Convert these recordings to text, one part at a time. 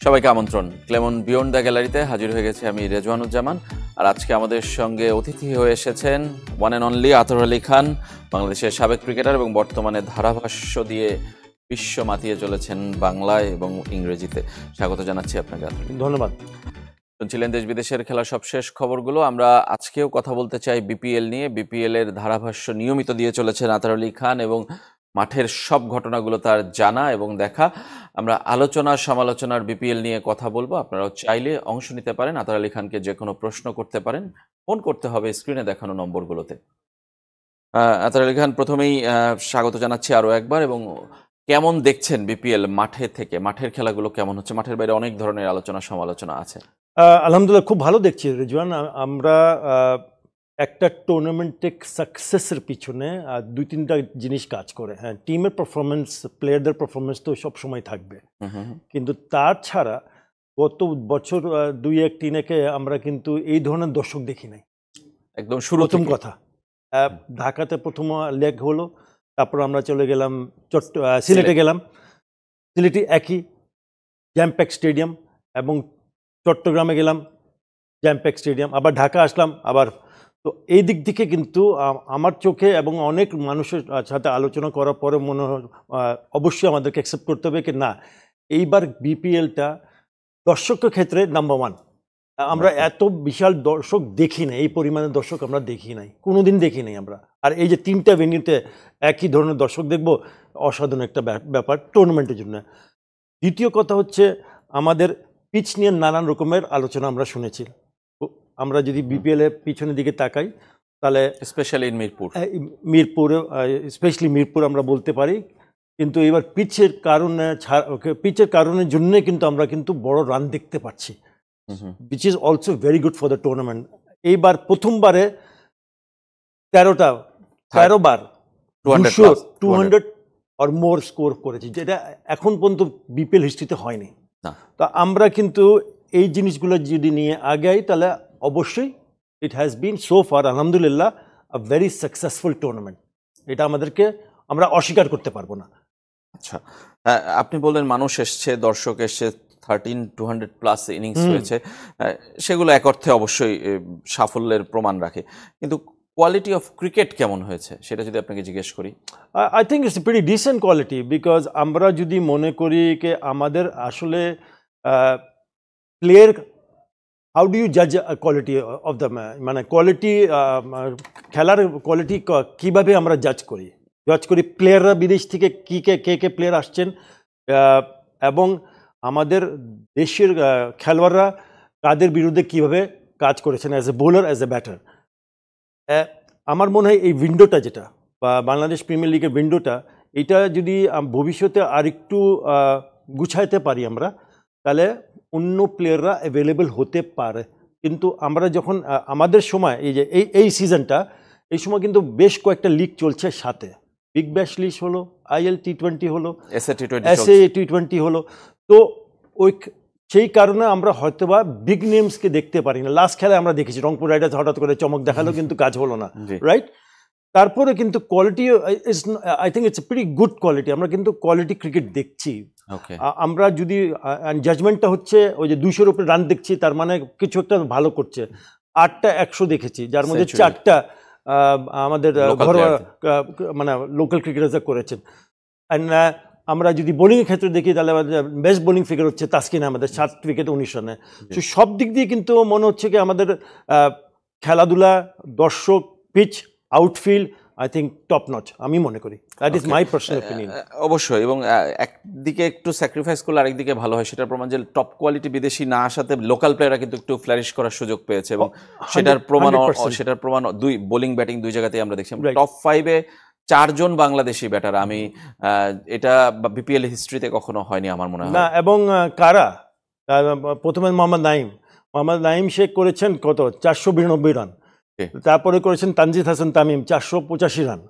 সবাইকে আমন্ত্রণ। Clemon beyond the গ্যালারিতে হাজির হয়ে গেছে আমি রেজওয়ানুজ্জামান। আর আজকে আমাদের সঙ্গে অতিথি হয়ে এসেছেন ওয়ান অ্যান্ড অনলি আতর আলী খান, বাংলাদেশের সাবেক ক্রিকেটার এবং বর্তমানে ধারাভাষ্য দিয়ে বিশ্ব মাতিয়ে চলেছেন বাংলায় এবং ইংরেজিতে। স্বাগত জানাচ্ছি আপনাকে। ধন্যবাদ। শুনছিলেন দেশ বিদেশের খেলার সবশেষ খবরগুলো। আমরা আজকেও কথা বলতে চাই বিপিএল নিয়ে। বিপিএল এর ধারাভাষ্য নিয়মিত দিয়ে চলেছেন আতর আলী খান এবং মাঠের সব ঘটনাগুলো তার জানা এবং দেখা। আমরা আলোচনা সমালোচনার বিপিএল নিয়ে কথা বলবো। আপনারাও চাইলে অংশ নিতে পারেন, আতর আলী খানকে যে কোনো প্রশ্ন করতে পারেন। ফোন করতে হবে স্ক্রিনে দেখানো নম্বরগুলোতে। আতর আলী খান, প্রথমেই স্বাগত জানাচ্ছি আরও একবার। এবং কেমন দেখছেন বিপিএল মাঠে থেকে? মাঠের খেলাগুলো কেমন হচ্ছে? মাঠের বাইরে অনেক ধরনের আলোচনা সমালোচনা আছে। আলহামদুলিল্লাহ, খুব ভালো দেখছি রেজওয়ান। আমরা একটা টুর্নামেন্টে সাকসেসের পিছনে দুই তিনটা জিনিস কাজ করে। হ্যাঁ, টিমের পারফরমেন্স, প্লেয়ারদের পারফরমেন্স তো সব সময় থাকবে, কিন্তু তার ছাড়া গত বছর 2-1-3 আমরা কিন্তু এই ধরনের দর্শক দেখি নাই। একদম শুরু প্রথম কথা, ঢাকাতে প্রথম লেগ হলো, তারপর আমরা চলে গেলাম সিলেটে গেলাম। সিলেটে একই জ্যামপ্যাক স্টেডিয়াম, এবং চট্টগ্রামে গেলাম জ্যামপ্যাক স্টেডিয়াম, আবার ঢাকা আসলাম আবার। তো এই দিক থেকে কিন্তু আমার চোখে এবং অনেক মানুষের সাথে আলোচনা করার পরে মনে হয় অবশ্যই আমাদেরকে অ্যাকসেপ্ট করতে হবে কি না, এইবার বিপিএলটা দর্শকের ক্ষেত্রে নাম্বার 1। আমরা এত বিশাল দর্শক দেখি না, এই পরিমাণে দর্শক আমরা দেখি নাই, কোনোদিন দেখি নাই আমরা। আর এই যে 3টা ভেন্যুতে একই ধরনের দর্শক দেখবো, অসাধারণ একটা ব্যাপার টুর্নামেন্টের জন্য। দ্বিতীয় কথা হচ্ছে, আমাদের পিচ নিয়ে নানান রকমের আলোচনা আমরা শুনেছি। আমরা যদি বিপিএল এর পিছনের দিকে তাকাই, তাহলে স্পেশালি স্পেশালি মিরপুর আমরা বলতে পারি। কিন্তু এবার পিচের কারণের জন্য কিন্তু আমরা কিন্তু বড় রান দেখতে পাচ্ছি, which is also very good for the tournament. এইবার প্রথমবারে 13 বার 200 or more স্কোর করেছি, যেটা এখন পর্যন্ত বিপিএল হিস্ট্রিতে হয়নি। তো আমরা কিন্তু এই জিনিসগুলো যদি নিয়ে আগাই, তাহলে অবশ্যই it has been so far আলহামদুলিল্লাহ আ ভেরি সাকসেসফুল টুর্নামেন্ট। এটা আমরা অস্বীকার করতে পারবো না। আচ্ছা, আপনি বললেন মানুষ এসছে, দর্শক এসছে, 200+ ইনিংস হয়েছে, সেগুলো এক অর্থে অবশ্যই সাফল্যের প্রমাণ রাখে। কিন্তু কোয়ালিটি অফ ক্রিকেট কেমন হয়েছে সেটা যদি আপনাকে জিজ্ঞেস করি? I think it's pretty decent quality, because আমরা যদি মনে করি যে আমাদের আসলে প্লেয়ার, হাউ ডু ইউ জাজ কোয়ালিটি অফ দ্য, মানে কোয়ালিটি, খেলার কোয়ালিটি কীভাবে আমরা জাজ করি প্লেয়াররা বিদেশ থেকে কে প্লেয়ার আসছেন, এবং আমাদের দেশের খেলোয়াড়রা তাদের বিরুদ্ধে কিভাবে কাজ করেছেন as a bowler, as a batter. আমার মনে হয় এই উইন্ডোটা, যেটা বা বাংলাদেশ প্রিমিয়ার লিগের উইন্ডোটা, এটা যদি ভবিষ্যতে আরেকটু গুছাইতে পারি আমরা, তাহলে অন্য প্লেয়াররা অ্যাভেলেবেল হতে পারে। কিন্তু আমরা যখন আমাদের সময় এই সিজনটা, এই সময় কিন্তু বেশ কয়েকটা লিগ চলছে সাথে, বিগ ব্যাশ লিগ হলো, IL T20 হলো, SA T20 হলো। তো সেই কারণে আমরা হয়তোবা বিগ নেমসকে দেখতে পারি না। লাস্ট খেলায় আমরা দেখেছি রংপুর রাইডার্স হঠাৎ করে চমক দেখালো, কিন্তু কাজ হলো না, রাইট? তারপরে কিন্তু quality is, I think it's pretty good quality. আমরা কিন্তু কোয়ালিটি ক্রিকেট দেখছি। আমরা যদি জাজমেন্টটা হচ্ছে ওই যে 200-র উপরে রান দেখছি, তার মানে কিছু একটা ভালো করছে। 8টা 100 দেখেছি, যার মধ্যে 4টা আমাদের ঘরোয়া মানে লোকাল ক্রিকেটাররা করেছেন। অ্যান্ড আমরা যদি বোলিংয়ের ক্ষেত্রে দেখি, তাহলে বেস্ট বোলিং ফিগার হচ্ছে তাসকিন আহমেদের, 7 উইকেটে 19 রানে। তো সব দিক দিয়ে কিন্তু মনে হচ্ছে কি আমাদের খেলাধুলা, দর্শক, pitch, outfield, I think top notch, আমি মনে করি। That is my personal opinion. অবশ্যই, এবং একদিকে একটু স্যাক্রিফাইস করলে আরেকদিকে ভালো হয়, সেটার প্রমাণ যে টপ কোয়ালিটি বিদেশি না আসাতে লোকাল প্লেয়াররা কিন্তু একটু ফ্লারিশ করার সুযোগ পেয়েছে, এবং সেটার প্রমাণ দুই বোলিং ব্যাটিং দুই জায়গাতেই আমরা দেখছি। টপ 5-এ 4 জন বাংলাদেশি ব্যাটার, আমি এটা বিপিএল হিস্ট্রিতে কখনো হয়নি আমার মনে হয় না। এবং কারা প্রথমে মোহাম্মদ নাইম শেখ করেছেন কত 492 রান, তারপরে করেছেন তানজিদ হাসান তামিম 485 রান,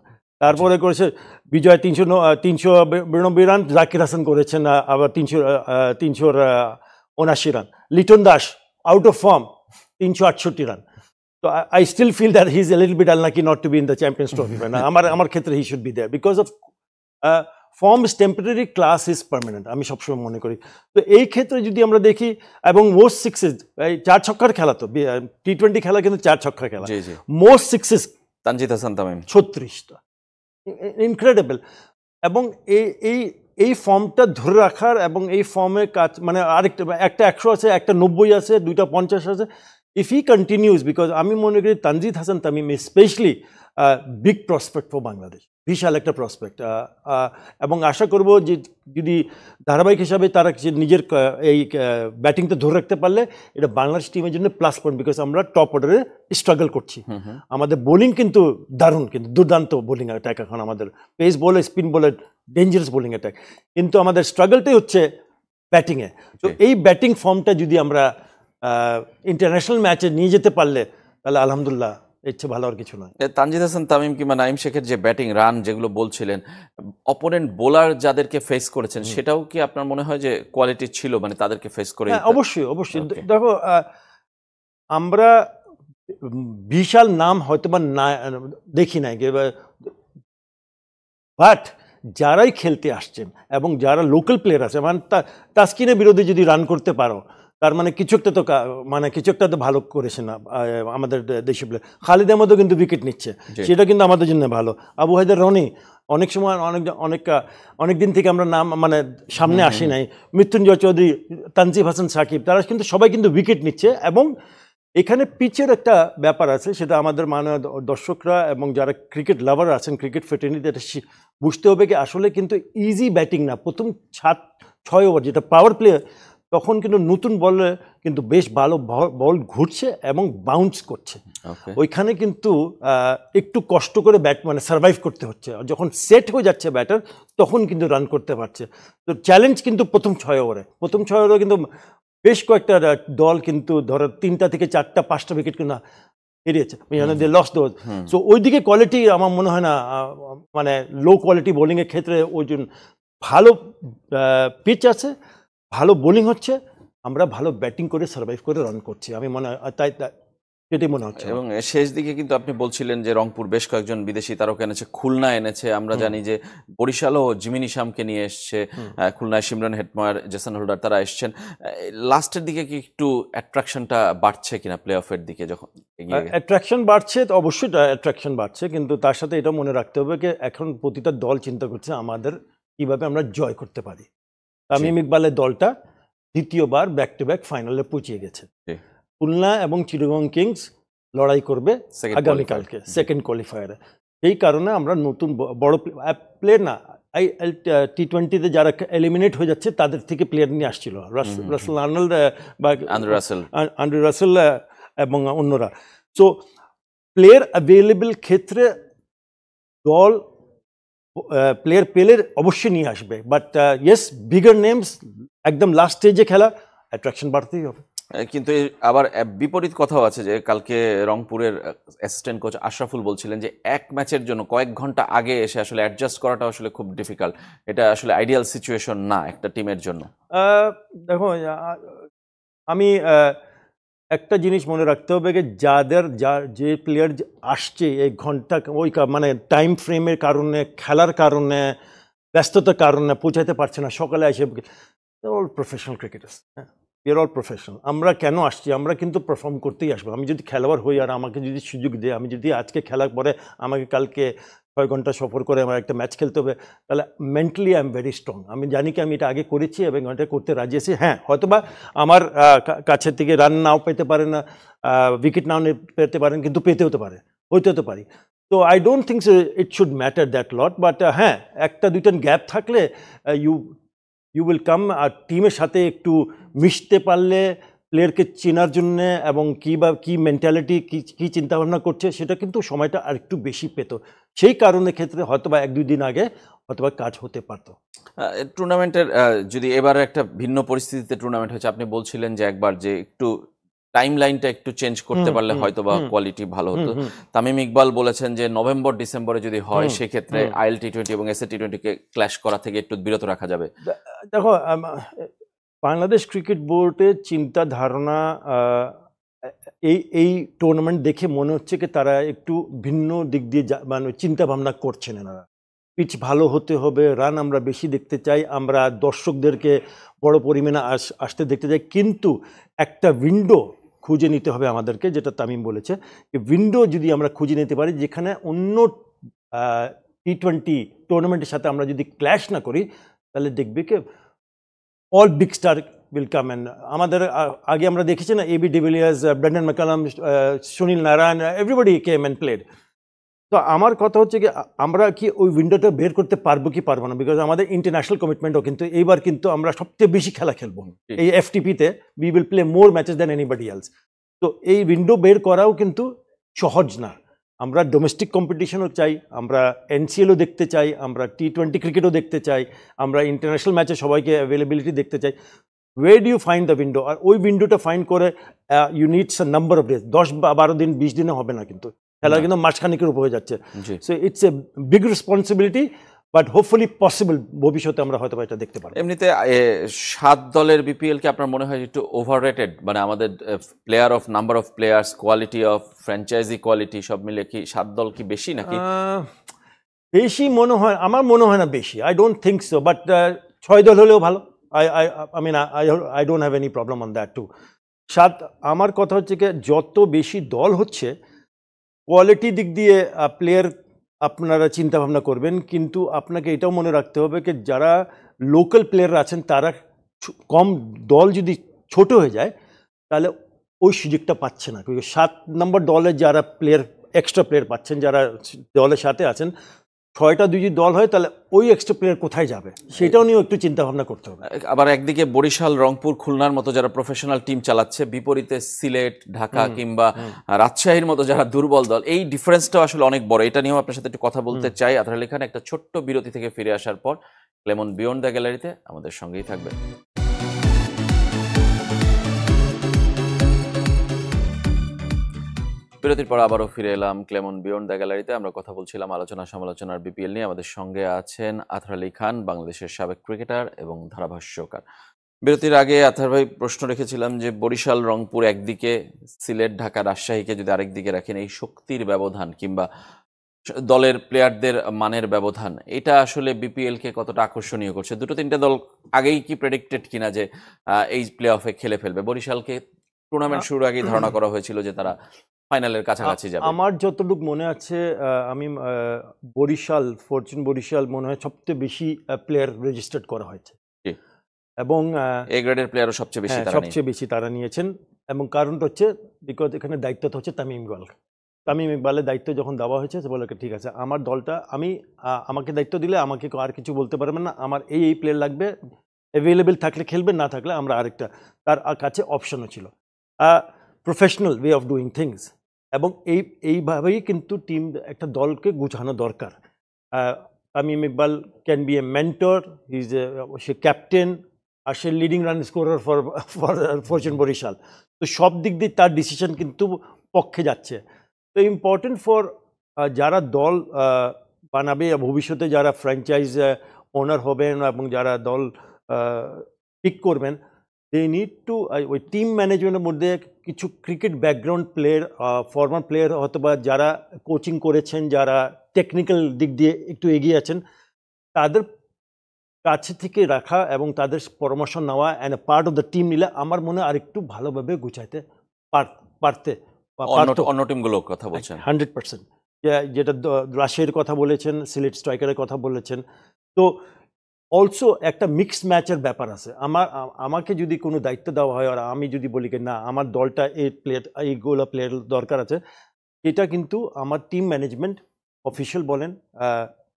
তারপরে করেছে বিজয় 392 রান, জাকির হাসান করেছেন আবার 379 run, Liton Das out of form 368 run. So I still feel that he's a little bit unlucky not to be in the Champions Trophy. আমার ক্ষেত্রে he should be there because of form is temporary, class is permanent, আমি সবসময় মনে করি। তো এই ক্ষেত্রে যদি আমরা দেখি, এবং মোস্ট সিক্সেস, এই 4 ছক্কার খেলা, তো টি-20 খেলা কিন্তু 4 ছক্কার খেলা, জি জি, মোস্ট সিক্সেস তানজিদ হাসান তামিম 36টা, ইনক্রেডিবল। এবং এই এই এই ফর্মটা ধরে রাখার, এবং এই ফর্মের কাজ, মানে আরেকটা, একটা 100 আছে, একটা 90 আছে, দুইটা 50 আছে, ইফ হি কন্টিনিউস, বিকজ আমি মনে করি Tanzid Hasan Tamim specially big prospect for Bangladesh, বিশাল একটা প্রসপেক্ট। এবং আশা করব যে যদি ধারাবাহিক হিসাবে তারা নিজের এই ব্যাটিংটা ধরে রাখতে পারলে, এটা বাংলাদেশ টিমের জন্য প্লাস পয়েন্ট, বিকজ আমরা টপ অর্ডারে স্ট্রাগল করছি। আমাদের বোলিং কিন্তু দারুণ, কিন্তু দুর্দান্ত বোলিং অ্যাটাক এখন আমাদের, পেস বলে, স্পিন বলে, ডেঞ্জারাস বোলিং অ্যাটাক, কিন্তু আমাদের স্ট্রাগলটাই হচ্ছে ব্যাটিংয়ে। তো এই ব্যাটিং ফর্মটা যদি আমরা ইন্টারন্যাশনাল ম্যাচে নিয়ে যেতে পারলে, তাহলে আলহামদুলিল্লাহ, এর চেয়ে ভালো আর কিছু নয়। তানজিদ হাসান তামিম কিংবা নাইম শেখের যে ব্যাটিং রান যেগুলো বলছিলেন, অপোনেন্ট বোলার যাদেরকে ফেস করেছেন, সেটাও কি আপনার মনে হয় যে কোয়ালিটি ছিল, মানে তাদেরকে ফেস করে? অবশ্যই অবশ্যই। দেখো, আমরা বিশাল নাম হয়তো বা না দেখি নাই, বাট যারাই খেলতে আসছেন এবং যারা লোকাল প্লেয়ার আছে, মানে তাসকিনের বিরুদ্ধে যদি রান করতে পারো, তার মানে কিছু একটা তো, মানে কিছু একটা তো ভালো করেছে না আমাদের দেশি প্লেয়ার। খালিদ আহমদও কিন্তু উইকেট নিচ্ছে, সেটা কিন্তু আমাদের জন্য ভালো। আবু হায়দার রনি অনেক সময় অনেক দিন থেকে আমরা নাম, মানে সামনে আসি নাই। মৃত্যুঞ্জয় চৌধুরী, তানজিব হাসান সাকিব, তারা কিন্তু সবাই কিন্তু উইকেট নিচ্ছে। এবং এখানে পিচের একটা ব্যাপার আছে, সেটা আমাদের মাননীয় দর্শকরা এবং যারা ক্রিকেট লাভার আছেন, ক্রিকেট ফ্রেটার্নিটি, এটা বুঝতে হবে কি আসলে কিন্তু ইজি ব্যাটিং না। প্রথম 6 ওভার যেটা পাওয়ার প্লে, তখন কিন্তু নতুন বলে কিন্তু বেশ ভালো বল ঘুরছে এবং বাউন্স করছে। ওইখানে কিন্তু একটু কষ্ট করে মানে সার্ভাইভ করতে হচ্ছে। যখন সেট হয়ে যাচ্ছে ব্যাটার, তখন কিন্তু রান করতে পারছে। তো চ্যালেঞ্জ কিন্তু প্রথম 6 ওভারে কিন্তু বেশ কয়েকটা দল কিন্তু ধরো 3টা থেকে 4টা 5টা উইকেট কিন্তু এড়িয়েছে, লস দোজ। সো ওইদিকে কোয়ালিটি আমার মনে হয় না, মানে লো কোয়ালিটি বোলিংয়ের ক্ষেত্রে ওই জন্য ভালো পিচ আছে, ভালো বোলিং হচ্ছে, আমরা ভালো ব্যাটিং করে সার্ভাইভ করে রান করছি, আমি মনে হয় তাই সেটাই মনে হচ্ছে। এবং শেষ দিকে কিন্তু আপনি বলছিলেন যে রংপুর বেশ কয়েকজন বিদেশি তারকা এনেছে, খুলনা এনেছে, আমরা জানি যে বরিশালও জিমি নিশামকে নিয়ে এসছে, খুলনায় সিমরান হেটমায়ার, জেসন হোল্ডার, তারা এসছেন। লাস্টের দিকে কি একটু অ্যাট্রাকশনটা বাড়ছে কিনা প্লে অফের দিকে? যখন অ্যাট্রাকশন বাড়ছে, তো অবশ্যই অ্যাট্রাকশন বাড়ছে, কিন্তু তার সাথে এটা মনে রাখতে হবে যে এখন প্রতিটা দল চিন্তা করছে আমাদের কিভাবে আমরা জয় করতে পারি। তামিম ইকবালের দলটা দ্বিতীয়বার ব্যাক টু ব্যাক ফাইনালে পৌঁছে গেছে। খুলনা এবং চিটাগং কিংস লড়াই করবে আগামীকালকে সেকেন্ড কোয়ালিফায়ারে। এই কারণে আমরা নতুন বড় প্লেয়ার না, টি-20তে যারা এলিমিনেট হয়ে যাচ্ছে তাদের থেকে প্লেয়ার নিয়ে আসছিল, রাসেল আর্নল্ড বা আন্ড্রু রাসেল এবং অন্যরা। সো প্লেয়ার অ্যাভেলেবল ক্ষেত্রে দল প্লেয়ার পেলে অবশ্যই নিয়ে আসবে, বাট ইয়েস, বিগার নেমস একদম লাস্ট স্টেজে খেলা, অ্যাট্রাকশন বাড়তেই হবে। কিন্তু আবার বিপরীত কথাও আছে, যে কালকে রংপুরের অ্যাসিস্ট্যান্ট কোচ আশরাফুল বলছিলেন যে এক ম্যাচের জন্য কয়েক ঘন্টা আগে এসে আসলে অ্যাডজাস্ট করাটা আসলে খুব ডিফিকাল্ট, এটা আসলে আইডিয়াল সিচুয়েশন না একটা টিমের জন্য। দেখো, আমি একটা জিনিস মনে রাখতে হবে যে যে প্লেয়ার আসছে এই ঘন্টা, ওই মানে টাইম ফ্রেমের কারণে, খেলার কারণে, ব্যস্ততার কারণে পৌঁছাতে পারছে না, সকালে এসে অল প্রফেশনাল ক্রিকেটার্স, হ্যাঁ, উই অল প্রফেশনাল। আমরা কেন আসছি? আমরা কিন্তু পারফর্ম করতেই আসবো। আমি যদি খেলোয়াড় হই আর আমাকে যদি সুযোগ দেয়, আমি যদি আজকে খেলার পরে আমাকে কালকে 6 ঘন্টা সফর করে আমার একটা ম্যাচ খেলতে হবে, তাহলে mentally I am very strong. আমি জানি কি আমি এটা আগে করেছি এবং এটা করতে রাজি আছি। হ্যাঁ, হয়তোবা আমার কাছের থেকে রান নাও পেতে পারেন, উইকেট নাও পেতে পারেন, কিন্তু পেতে হতে পারে, হতে পারি। তো I don't think it should matter that lot, but হ্যাঁ, একটা দুইটা গ্যাপ থাকলে ইউ উইল কাম। আর টিমের সাথে একটু মিশতে পারলে, প্লেয়ারকে চেনার জন্যে এবং কী মেন্টালিটি, কী চিন্তাভাবনা করছে, সেটা কিন্তু সময়টা আর একটু বেশি পেত। সেই কারণে ক্ষেত্রে হয়তোবা 1-2 দিন আগে হয়তোবা কাজ হতে পারতো। টুর্নামেন্টের যদি এবার একটা ভিন্ন পরিস্থিতিতে টুর্নামেন্ট হয়েছে, আপনি বলছিলেন যে একবার যে একটু টাইম লাইনটা একটু চেঞ্জ করতে পারলে হয়তোবা কোয়ালিটি ভালো হতো। তামিম ইকবাল বলেছেন যে নভেম্বর ডিসেম্বরে যদি হয়, সেক্ষেত্রে আইএল টি-20 এবং এসএ টি-20কে ক্ল্যাশ করা থেকে একটু বিরত রাখা যাবে। দেখো, বাংলাদেশ ক্রিকেট বোর্ডের চিন্তা ধারণা এই টুর্নামেন্ট দেখে মনে হচ্ছে কি তারা একটু ভিন্ন দিক দিয়ে মানে চিন্তা ভাবনা করছেন এনারা। পিচ ভালো হতে হবে, রান আমরা বেশি দেখতে চাই, আমরা দর্শকদেরকে বড় পরিমাণে আসতে দেখতে চাই, কিন্তু একটা উইন্ডো খুঁজে নিতে হবে আমাদেরকে, যেটা তামিম বলেছে, উইন্ডো যদি আমরা খুঁজে নিতে পারি যেখানে অন্য টি-20 টুর্নামেন্টের সাথে আমরা যদি ক্ল্যাশ না করি, তাহলে দেখবে কি all big star will come. And আমাদের আগে আমরা দেখেছি না, AB de Villiers, Brendon McCullum, Sunil Narine, everybody came and played. তো আমার কথা হচ্ছে কি আমরা কি ওই উইন্ডোটা বের করতে পারবো কি পারবো না, বিকজ আমাদের ইন্টারন্যাশনাল কমিটমেন্টও কিন্তু এইবার কিন্তু আমরা সবচেয়ে বেশি খেলা খেলবো এই এফটিপিতে, we will play more matches than anybody else. তো এই উইন্ডো বের করাও কিন্তু সহজ না। আমরা ডোমেস্টিক কম্পিটিশনও চাই, আমরা এনসিএলও দেখতে চাই, আমরা টি-20 ক্রিকেটও দেখতে চাই, আমরা ইন্টারন্যাশনাল ম্যাচে সবাইকে অ্যাভেলেবিলিটি দেখতে চাই। Way do you find the window? আর ওই উইন্ডোটা ফাইন্ড করে you needs a number of days, 10-12 দিন 20 দিনে হবে না, কিন্তু খেলা কিন্তু মাসখানিকের উপর হয়ে যাচ্ছে। So it's a big responsibility, but hopefully possible, ভবিষ্যতে আমরা হয়তো এটা দেখতে পারবো। এমনিতে 7 দলের বিপিএল কি আপনার মনে হয় একটু ওভাররেটেড? মানে আমাদের player of number of players, quality of franchise quality সব মিলে কি 7 দল কি বেশি নাকি? বেশি মনে হয়, আমার মনে হয় না বেশি, I don't think so, but 6 দল হলেও ভালো। I mean, I don't have any problem on that too. আমার কথা হচ্ছে কি যত বেশি দল হচ্ছে, কোয়ালিটি দিক দিয়ে প্লেয়ার আপনারা চিন্তা ভাবনা করবেন, কিন্তু আপনাকে এটাও মনে রাখতে হবে কি যারা লোকাল প্লেয়াররা আছেন তারা কম, দল যদি ছোট হয়ে যায় তাহলে ওই সুযোগটা পাচ্ছে না। 7 নম্বর দলে যারা প্লেয়ার, এক্সট্রা প্লেয়ার পাচ্ছেন, যারা দলের সাথে আছেন, 6টা যদি দল হয় তাহলে ওই এক্সট্রা প্লেয়ার কোথায় যাবে সেটাও নিয়েও একটু চিন্তা ভাবনা করতে হবে। আবার একদিকে বরিশাল, রংপুর, খুলনার মতো যারা প্রফেশনাল টিম চালাচ্ছে, বিপরীতে সিলেট, ঢাকা কিংবা রাজশাহীর মতো যারা দুর্বল দল, এই ডিফারেন্সটাও আসলে অনেক বড়। এটা নিয়েও আপনার সাথে একটু কথা বলতে চাই। আতহার আলী খান একটা ছোট্ট বিরতি থেকে ফিরে আসার পর ক্লেমন বিয়ন্ড দ্য গ্যালারিতে আমাদের সঙ্গেই থাকবেন। বিরতির পর আবারও ফিরে এলাম ক্লেমন বিয়ন্ড দ্য গ্যালারিতে। আমরা কথা বলছিলাম আলোচনা সমালোচনার বিপিএল নিয়ে। আমাদের সঙ্গে আছেন আতহার আলী খান, বাংলাদেশের সাবেক ক্রিকেটার এবং ধারাভাষ্যকার। বিরতির আগে আতহার ভাই প্রশ্ন রেখেছিলাম যে বরিশাল, রংপুর একদিকে, সিলেট, ঢাকা, রাজশাহীকে যদি আরেকদিকে রাখেন, এই শক্তির ব্যবধান কিংবা দলের প্লেয়ারদের মানের ব্যবধান, এটা আসলে বিপিএল কে কতটা আকর্ষণীয় করছে? 2-3টা দল আগেই কি প্রেডিক্টেড কিনা যে এই প্লে অফে খেলে ফেলবে? বরিশালকে টুর্নামেন্ট শুরুর আগেই ধারণা করা হয়েছিল যে তারা ফাইনালের কাছাকাছি যাবে। আমার যতটুকু মনে আছে, আমি বরিশাল, ফরচুন বরিশাল মনে হয় সবচেয়ে বেশি প্লেয়ার রেজিস্টার্ড করা হয়েছে, এবং এ গ্রেডের প্লেয়ারও সবচেয়ে বেশি তারা নিয়েছেন। এবং কারণটা হচ্ছে বিকজ এখানে দায়িত্বটা হচ্ছে তামিম ইকবালের দায়িত্ব যখন দেওয়া হয়েছে, সে বলে ঠিক আছে, আমার দলটা আমাকে দায়িত্ব দিলে আমাকে আর কিছু বলতে পারবেন না, আমার এই প্লেয়ার লাগবে, অ্যাভেলেবেল থাকলে খেলবেন, না থাকলে আমরা আরেকটা, তার কাছে অপশনও ছিল। Professional way of doing things, এবং এইভাবেই কিন্তু টিম, একটা দলকে গুছানো দরকার। Tamim Iqbal can be a mentor, সে ক্যাপ্টেন, আর সে leading run scorer for Fortune Barishal. তো সব দিক দিয়ে তার ডিসিশন কিন্তু পক্ষে যাচ্ছে। তো ইম্পর্টেন্ট ফর যারা দল বানাবে, ভবিষ্যতে যারা ফ্র্যাঞ্চাইজ ওনার হবেন এবং যারা দল পিক করবেন, দে নিড টু, ওই টিম ম্যানেজমেন্টের মধ্যে কিছু cricket background player, former player অথবা যারা কোচিং করেছেন, যারা টেকনিক্যাল দিক দিয়ে একটু এগিয়ে আছেন, তাদের কাছে থেকে রাখা এবং তাদের পরামর্শ নেওয়া and a part of the team নিলে আমার মনে হয় আরেকটু ভালোভাবে গুছাইতে পারতে। অন্য টিমগুলোর কথা বলছেন 100%, যেটা রাশিয়ার কথা বলেছেন, সিলেট স্ট্রাইকারের কথা বলেছেন। তো অলসো একটা মিক্সড ম্যাচের ব্যাপার আছে। আমাকে যদি কোনো দায়িত্ব দেওয়া হয় আর আমি যদি বলি কি না আমার দলটা এইগুলো প্লেয়ার দরকার আছে, এটা কিন্তু আমার টিম ম্যানেজমেন্ট অফিসিয়াল বলেন,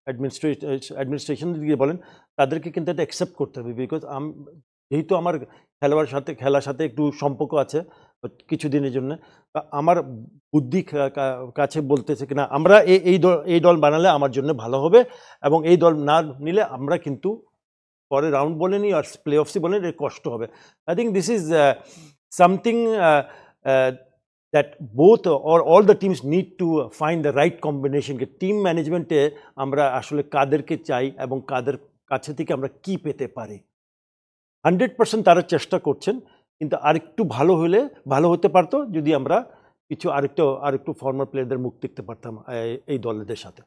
অ্যাডমিনিস্ট্রেশন দিকে বলেন, তাদেরকে কিন্তু এটা অ্যাকসেপ্ট করতে হবে। বিকজ যেহেতু আমার খেলার সাথে একটু সম্পর্ক আছে কিছুদিনের জন্য, আমার বুদ্ধি কাছে বলতেছে কিনা আমরা এই দল বানালে আমার জন্য ভালো হবে, এবং এই দল না নিলে আমরা কিন্তু পরে রাউন্ড বলেনি আর প্লে অফসি বলেন, এর কষ্ট হবে। I think this is something that both or all the teams need to find the right কম্বিনেশনকে। টিম ম্যানেজমেন্টে আমরা আসলে কাদেরকে চাই এবং কাদের কাছে থেকে আমরা কি পেতে পারি। 100% তারা চেষ্টা করছেন, কিন্তু আরেকটু ভালো হতে পারতো যদি আমরা কিছু আরেকটু ফর্মার প্লেয়ারদের মুখ দেখতে পারতাম এই দলদের সাথে।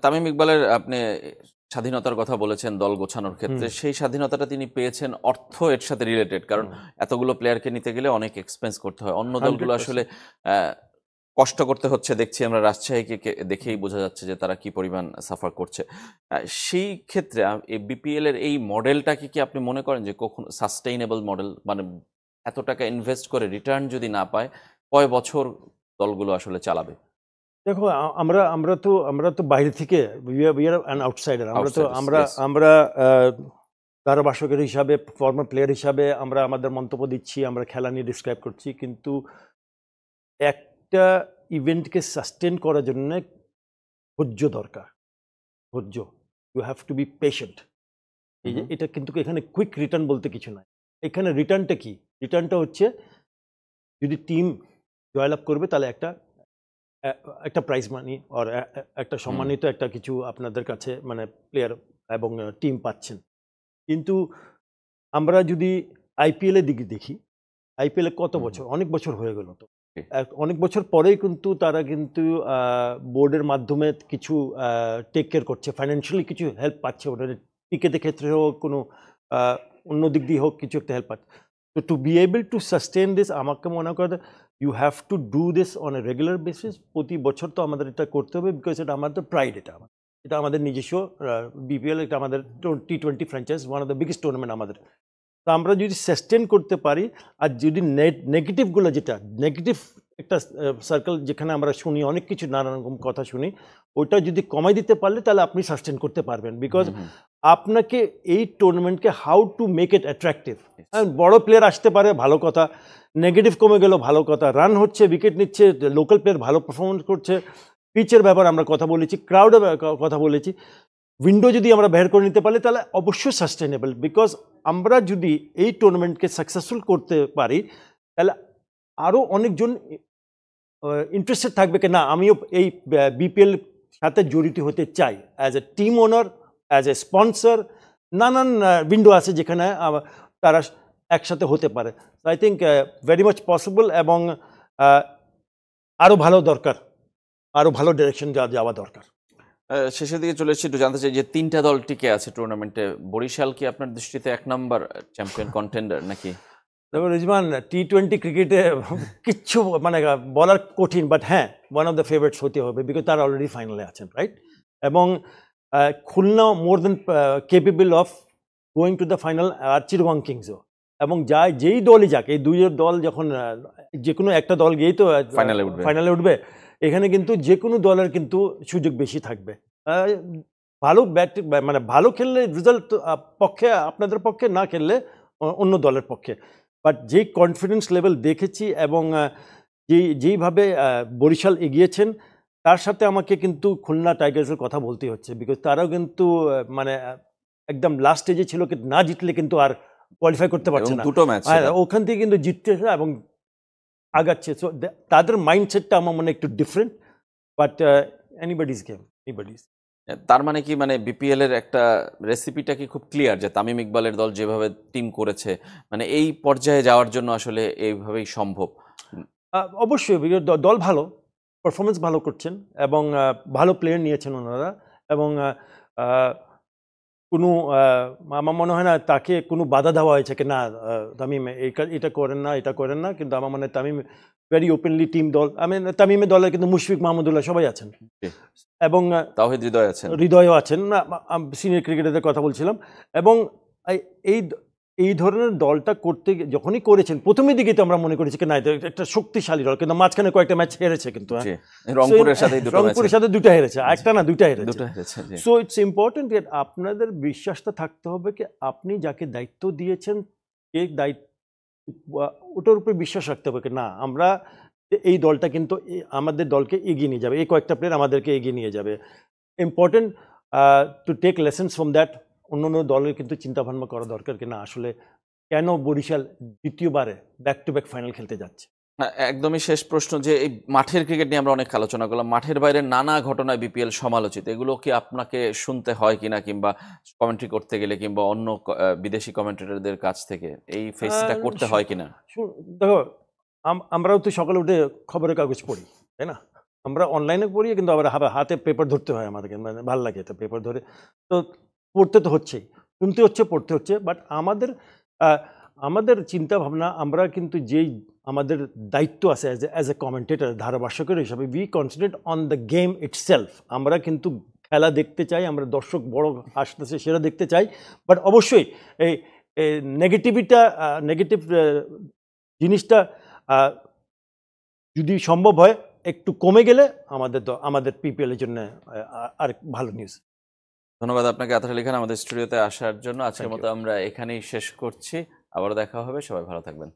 তামিম ইকবালের আপনি স্বাধীনতার কথা বলেছেন দল গোছানোর ক্ষেত্রে, সেই স্বাধীনতাটা তিনি পেয়েছেন অর্থ এর সাথে রিলেটেড, কারণ এতগুলো প্লেয়ারকে নিতে গেলে অনেক এক্সপেন্স করতে হয়। অন্য দলগুলো 100%। আসলে কষ্ট করতে হচ্ছে, দেখছি আমরা রাজশাহীকে দেখেই বোঝা যাচ্ছে যে তারা কি পরিমাণ সাফার করছে। সেই ক্ষেত্রে এই বিপিএল এর এই মডেলটাকে কি আপনি মনে করেন যে কখনো সাস্টেইনেবল মডেল, মানে এত টাকা ইনভেস্ট করে রিটার্ন যদি না পায়, কয় বছর দলগুলো আসলে চালাবে? দেখো আমরা তো বাইরে থেকে we are an outsider. Outsiders, yes. আমরা ধারাভাষ্যকার হিসাবে, ফর্মার প্লেয়ার হিসাবে আমরা আমাদের মন্তব্য দিচ্ছি, আমরা খেলা নিয়ে ডিসক্রাইব করছি, কিন্তু একটা ইভেন্টকে সাস্টেন করার জন্য ধৈর্য দরকার। ধৈর্য, you have to be patient. এই যে এটা কিন্তু এখানে কুইক রিটার্ন বলতে কিছু নাই। এখানে রিটার্নটা কি? রিটার্নটা হচ্ছে যদি টিম জয়লাভ করবে তাহলে একটা প্রাইজ মানি আর একটা সম্মানিত একটা কিছু আপনাদের কাছে মানে প্লেয়ার এবং টিম পাচ্ছেন। কিন্তু আমরা যদি আইপিএলের দিকে দেখি, আইপিএলে কত বছর, অনেক বছর হয়ে গেল তো, অনেক বছর পরেই কিন্তু তারা কিন্তু বোর্ডের মাধ্যমে কিছু টেক কেয়ার করছে, ফাইন্যান্সিয়ালি কিছু হেল্প পাচ্ছে, ওদের টিকেটের ক্ষেত্রে হোক, কোনো অন্য দিক দিয়ে হোক, কিছু একটা হেল্প পাচ্ছে। তো to be able to sustain this, আমাকে মনে করে you have to do this on a regular basis. প্রতি বছর তো আমাদের এটা করতে হবে, বিকজ এটা আমাদের প্রাইড, এটা আমাদের নিজস্ব বিপিএল, এটা আমাদের T20 franchise, one of the biggest tournament আমাদের। তো আমরা যদি সাস্টেন করতে পারি, আর যদি নেগেটিভগুলো, যেটা নেগেটিভ একটা সার্কেল যেখানে আমরা শুনি, অনেক কিছু নানান রকম কথা শুনি, ওটা যদি কমাই দিতে পারলে তাহলে আপনি সাস্টেন করতে পারবেন। বিকজ আপনাকে এই টুর্নামেন্টকে how to make it attractive. বড় প্লেয়ার আসতে পারে, ভালো কথা, নেগেটিভ কমে গেল, ভালো কথা, রান হচ্ছে, উইকেট নিচ্ছে, লোকাল প্লেয়ার ভালো পারফরমেন্স করছে, পিচের ব্যাপার আমরা কথা বলেছি, ক্রাউডের কথা বলেছি, উইন্ডো যদি আমরা বের করে নিতে পারি তাহলে অবশ্যই সাস্টেনেবল। বিকজ আমরা যদি এই টুর্নামেন্টকে সাকসেসফুল করতে পারি তাহলে আরও অনেকজন ইন্টারেস্টেড থাকবে কি না আমিও এই বিপিএল সাথে জড়িত হতে চাই, as a team owner, as a sponsor, নানান উইন্ডো আছে যেখানে তারা একসাথে হতে পারে। I think very much possible, এবং আরও ভালো দরকার, আরও ভালো ডিরেকশন যাওয়া দরকার। শেষের দিকে চলে এসেছি, একটু জানতে চাই যে 3টা দল টিকে আছে টুর্নামেন্টে, বরিশাল কি আপনার দৃষ্টিতে 1 নম্বর চ্যাম্পিয়ন কন্টেন্ডার নাকি? দেখো রিজওয়ান, T20 ক্রিকেটে কিচ্ছু মানে বলার কঠিন, বাট হ্যাঁ, ওয়ান অফ দ্য ফেভারিটস হতে হবে, বিকজ তারা অলরেডি ফাইনালে আছেন, রাইট? এবং Khulna more than capable of going to the final, আর চিরওয়াং কিংসও। এবং যেই দলই যাক, এই দুইয়ের দল যখন যে কোনো একটা দল গিয়েই তো ফাইনালে উঠবে, এখানে কিন্তু যে কোনো দলের কিন্তু সুযোগ বেশি থাকবে। ভালো মানে ভালো খেললে রেজাল্ট পক্ষে, আপনাদের পক্ষে, না খেললে অন্য দলের পক্ষে। বাট যেই কনফিডেন্স লেভেল দেখেছি এবং যেইভাবে বরিশাল এগিয়েছেন, তার সাথে আমাকে কিন্তু খুলনা টাইগার্সের কথা বলতে হচ্ছে, বিকজ তারাও কিন্তু মানে একদম লাস্ট স্টেজে ছিল, না জিতলে কিন্তু আর কোয়ালিফাই করতে পারছে না, দুটো ম্যাচ ওখান থেকে কিন্তু জিততেছে এবং আগাচ্ছে। সো তাদের মাইন্ডসেটটা আমার মনে একটু different, but anybody's game, anybody's. তার মানে কি, মানে বিপিএল এর একটা রেসিপিটা কি খুব ক্লিয়ার, যে তামিম ইকবালের দল যেভাবে টিম করেছে, মানে এই পর্যায়ে যাওয়ার জন্য আসলে এইভাবেই সম্ভব? অবশ্যই দল ভালো, পারফরমেন্স ভালো করছেন, এবং ভালো প্লেয়ার নিয়েছেন ওনারা, এবং কোনো আমার মনে হয় না তাকে কোনো বাধা দেওয়া হয়েছে কি না তামিম এটা করেন না, এটা করেন না। কিন্তু আমার মনে হয় তামিম ভেরি ওপেনলি টিম দল, তামিমের দলে কিন্তু মুশফিক মাহমুদুল্লাহ সবাই আছেন, এবং তাওহিদ হৃদয়ও আছেন, সিনিয়র ক্রিকেটারদের কথা বলছিলাম। এবং এই ধরনের দলটা করতে যখনই করেছেন, প্রথমের দিকে তো আমরা মনে করেছি কি না একটা শক্তিশালী দল, কিন্তু মাঝখানে কয়েকটা ম্যাচ হেরেছে, কিন্তু রংপুরের সাথে দুটা হেরেছে, একটা না দুটা হেরেছে। সো ইটস ইম্পর্টেন্ট, আপনাদের বিশ্বাসটা থাকতে হবে কি আপনি যাকে দায়িত্ব দিয়েছেন এই দায়িত্ব, ওটার উপরে বিশ্বাস রাখতে হবে কি না আমরা এই দলটা কিন্তু আমাদের দলকে এগিয়ে নিয়ে যাবে, এই কয়েকটা প্লেয়ার আমাদেরকে এগিয়ে নিয়ে যাবে। Important to take lessons from that. অন্য অন্য দলের কিন্তু চিন্তাভাবনা করা দরকার কিনা আসলে কেন বরিশাল দ্বিতীয়বারে ব্যাক টু ব্যাক ফাইনাল খেলতে যাচ্ছে। একদমই শেষ প্রশ্ন, যে এই মাঠের ক্রিকেট নিয়ে আমরা অনেক আলোচনা করলাম, মাঠের বাইরে নানা ঘটনায় বিপিএল সমালোচিত, এগুলো কি আপনাকে শুনতে হয় কিনা, কিংবা কমেন্ট্রি করতে গেলে, কিংবা অন্য বিদেশি কমেন্টেটরদের কাছ থেকে এই ফেসটা করতে হয় কিনা? দেখো, আমরাও তো সকালে উঠে খবরের কাগজ পড়ি, তাই না? আমরা অনলাইনে পড়ি কিন্তু আবার হাতে পেপার ধরতে হয় আমাদেরকে, মানে ভালো লাগে এটা পেপার ধরে। তো পড়তে তো হচ্ছেই, শুনতে হচ্ছে, পড়তে হচ্ছে। বাট আমাদের আমাদের চিন্তা ভাবনা, আমরা কিন্তু যেই আমাদের দায়িত্ব আছে অ্যাজ এ কমেন্টেটর, ধারাভাষ্যকার হিসাবে, we concentrate on the game itself. আমরা কিন্তু খেলা দেখতে চাই, আমরা দর্শক বড় আসতেছে সেটা দেখতে চাই। বাট অবশ্যই এই নেগেটিভ জিনিসটা যদি সম্ভব হয় একটু কমে গেলে আমাদের পিপিএল এর জন্য আর ভালো নিউজ। ধন্যবাদ আপনাকে আতার আলী খান আমাদের স্টুডিওতে আসার জন্য। আজকের Thank you. মতো আমরা এখানেই শেষ করছি, আবারও দেখা হবে, সবাই ভালো থাকবেন।